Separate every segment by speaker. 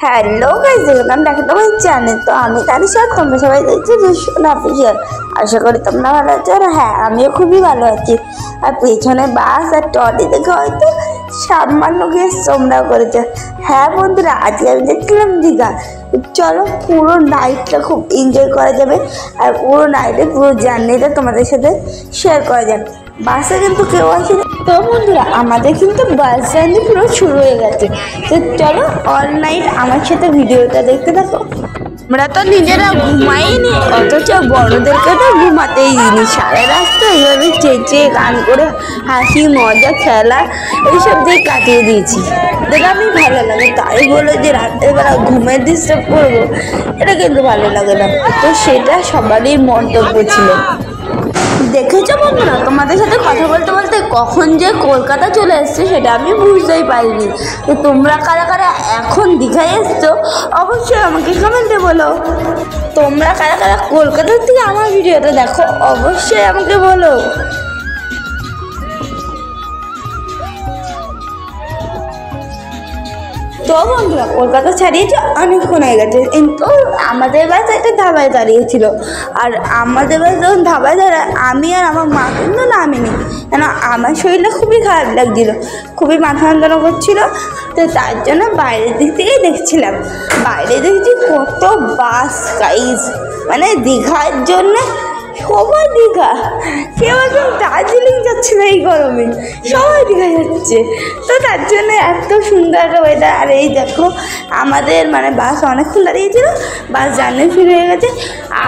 Speaker 1: Hello guys, welcome back to my channel. তো আমি তানিশা, তোমরা সবাই দেখছো দুষ্টু অফিসিয়াল। আশা করি তোমরা ভালো আছো। আর হ্যাঁ, আমিও খুবই ভালো আছি। আর পেছনে বাস আর টলি দেখে হয়তো সামান্য গিয়ে তোমরাও করেছো। হ্যাঁ বন্ধুরা, আজকে আমি দেখছিলাম দীঘা। চলো পুরো নাইটটা খুব এনজয় করা যাবে, আর পুরো নাইটে পুরো জার্নিটা তোমাদের সাথে শেয়ার করা যাবে। বাসে কিন্তু কেউ আসেনি। তো বন্ধুরা, আমাদের কিন্তু বাস জার্নি পুরো শুরু হয়ে গেছে। তো চলো অল নাইট আমার সাথে ভিডিওটা দেখতে থাকো। আমরা তো নিজেরা ঘুমাইনি, অথচ বড়দেরকে তো ঘুমাতেই দিইনি। সারা রাস্তা এইভাবে চেঁচিয়ে গান করে হাসি মজা খেলা এইসব দিয়ে কাটিয়ে দিয়েছি। যেটা আমি ভালো লাগে, তাই বলে যে রাতের বেলা ঘুমের ডিস্টার্ব করবো, এটা কিন্তু ভালো লাগে না। তো সেটা সবারই মন্তব্য ছিল। দেখেছো বন্ধুরা, তোমাদের সাথে কথা বলতে বলতে কখন যে কলকাতা চলে এসছে সেটা আমি বুঝতেই পারিনি। তো তোমরা কারা কারা এখন দীঘায় এসছো অবশ্যই আমাকে কমেন্টে বলো। তোমরা কারা কারা কলকাতার থেকে আমার ভিডিওটা দেখো অবশ্যই আমাকে বলো। তো বন্ধুরা, কলকাতা ছাড়িয়েছে অনেকক্ষণ হয়ে গেছে, কিন্তু আমাদের বাস একটা ধাবায় দাঁড়িয়েছিল। আর আমাদের বাস যখন ধাবায় দাঁড়ায়, আমি আর আমার মা কিন্তু নামিনি, কেন আমার শরীরটা খুবই খারাপ লাগছিল, খুবই মাথা যন্ত্রণা করছিল। তো তার জন্য বাইরের দিক থেকেই দেখছিলাম। বাইরে দেখছি কত বাস গাইস, মানে দীঘার জন্য সবাই দীঘা, কেউ একদম দার্জিলিং যাচ্ছে না এই গরমে, সবাই দীঘা যাচ্ছে। তো তার জন্য এত সুন্দর ওয়েদার। আর এই দেখো আমাদের মানে বাস অনেকক্ষণ দাঁড়িয়েছিল, বাস জার্নি শুরু হয়ে গেছে।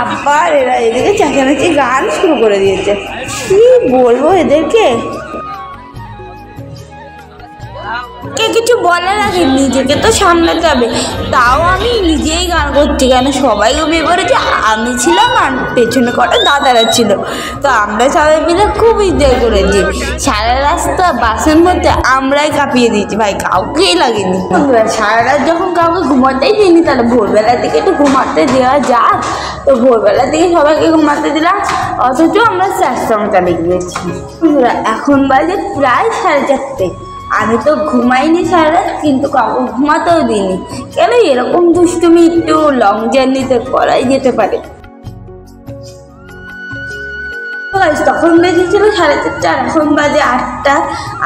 Speaker 1: আবার এরা এদিকে চেঁচামেচি গান শুরু করে দিয়েছে। কি বলবো এদেরকে, কিছু বলার আগে নিজেকে তো সামলাতে হবে। তাও আমি নিজেই গান করছি, কেন সবাই ঘুমিয়ে পড়েছে, আমি ছিলাম আর পেছনে কটা দাদারা ছিল। তো আমরা সবাই মিলে খুব এনজয় করেছি। সারা রাস্তা বাসের মধ্যে আমরাই কাঁপিয়ে দিয়েছি ভাই, কাউকেই লাগেনি। সারা রাত যখন কাউকে ঘুমাতেই দিইনি, তাহলে ভোরবেলার দিকে একটু ঘুমাতে দেওয়া যাক। তো ভোরবেলার দিকে সবাইকে ঘুমাতে দিলাম, অথচ আমরা স্যারসং চালিয়ে গিয়েছি। এখন বাজে প্রায় 4:30। আমি তো ঘুমাইনি সারা রাত, কিন্তু কাউকে ঘুমাতেও দিইনি। কেন এরকম দুষ্টুমি একটু লং জার্নিতে করাই যেতে পারে। তখন বেজেছিল 4:30, এখন বাজে 8টা।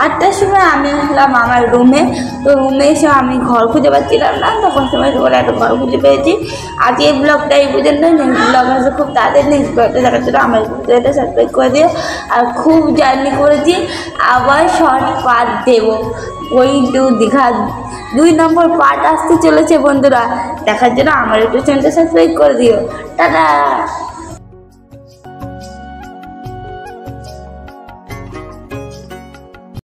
Speaker 1: 8টার সময় আমি আসলাম আমার রুমে। তো রুমে এসে আমি ঘর খুঁজে পাচ্ছিলাম না, তখন সময় বলে একটা ঘর খুঁজে পেয়েছি। আজকে এই ব্লগটা এই পর্যন্ত। নেক্সট ব্লগ আসে খুব তাড়াতাড়ি। নেক্সট ব্লগটা দেখার জন্য আমার ভিডিওটা সাবস্ক্রাইব করে দিও। আর খুব জার্নি করেছি, আবার শর্ট পার্ট দেবো। Going to Digha 2 number part আসতে চলেছে বন্ধুরা। দেখার জন্য আমার একটু চ্যানেলটা সাবস্ক্রাইব করে দিও। টাটা।